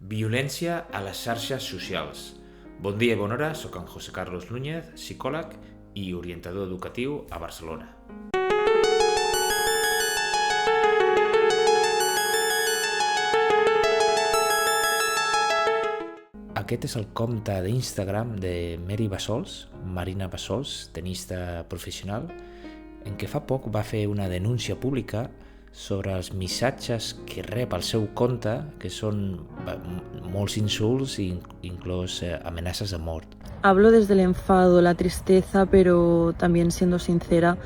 Violència a les xarxes socials. Bon dia i bona hora, soc en José Carlos Núñez, psicòleg i orientador educatiu a Barcelona. Aquest és el compte d'Instagram de Mary Bassols, Marina Bassols, tenista professional, en què fa poc va fer una denúncia pública sobre els missatges que rep al seu compte, que són molts insults i inclús amenaces de mort. Hablo desde el enfado, la tristeza, pero también siendo sincera,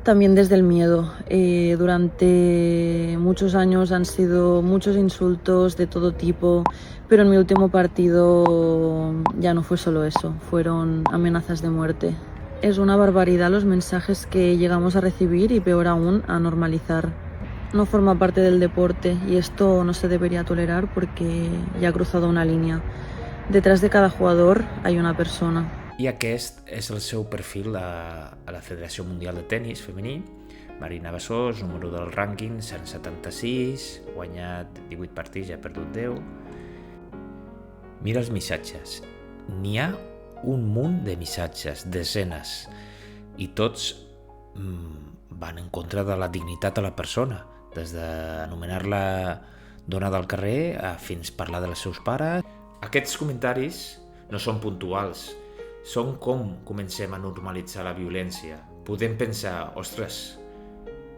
también desde el miedo. Durante muchos años han sido muchos insultos de todo tipo, pero en mi último partido ya no fue solo eso, fueron amenazas de muerte. Es una barbaridad los mensajes que llegamos a recibir y peor aún a normalizar. No forma parte del deporte y esto no se debería tolerar porque ya ha cruzado una línea. Detrás de cada jugador hay una persona. I aquest és el seu perfil a la Federació Mundial de Tenis Femení. Marina Bassols, número del rànquing, 176, guanyat 18 partits i ha perdut 10. Mira els missatges. N'hi ha un munt de missatges, desenes, i tots van en contra de la dignitat de la persona, des d'anomenar-la dona del carrer fins parlar dels seus pares. Aquests comentaris no són puntuals, són com comencem a normalitzar la violència. Podem pensar, ostres,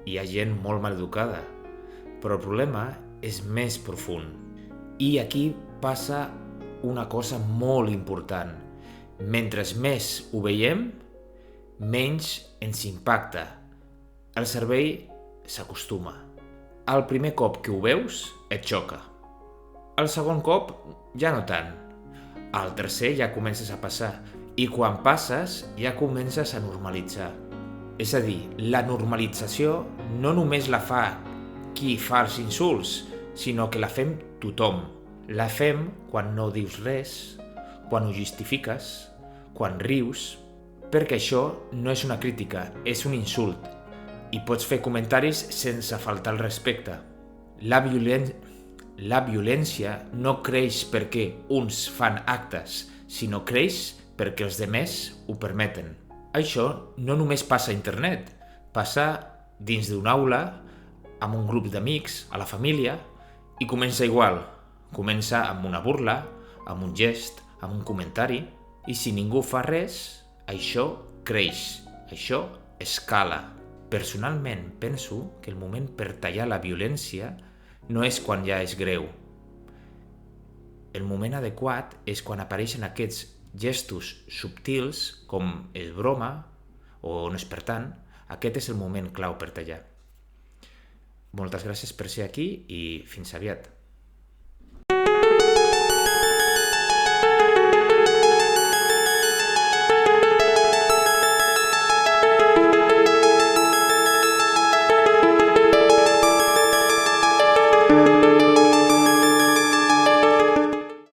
hi ha gent molt mal educada, però el problema és més profund. I aquí passa una cosa molt important. Mentre més ho veiem, menys ens impacta. El cervell s'acostuma. El primer cop que ho veus, et xoca. El segon cop, ja no tant. El tercer ja comences a passar. I quan passes, ja comences a normalitzar. És a dir, la normalització no només la fa qui fa els insults, sinó que la fem tothom. La fem quan no dius res, quan ho justifiques, quan rius, perquè això no és una crítica, és un insult. I pots fer comentaris sense faltar el respecte. La violència no creix perquè uns fan actes, sinó creix perquè els demés ho permeten. Això no només passa a internet, passa dins d'una aula, amb un grup d'amics, a la família, i comença igual. Comença amb una burla, amb un gest, amb un comentari, i si ningú fa res, això creix, això escala. Personalment penso que el moment per tallar la violència no és quan ja és greu. El moment adequat és quan apareixen aquests gestos subtils com és broma o no és per tant. Aquest és el moment clau per tallar. Moltes gràcies per ser aquí i fins aviat.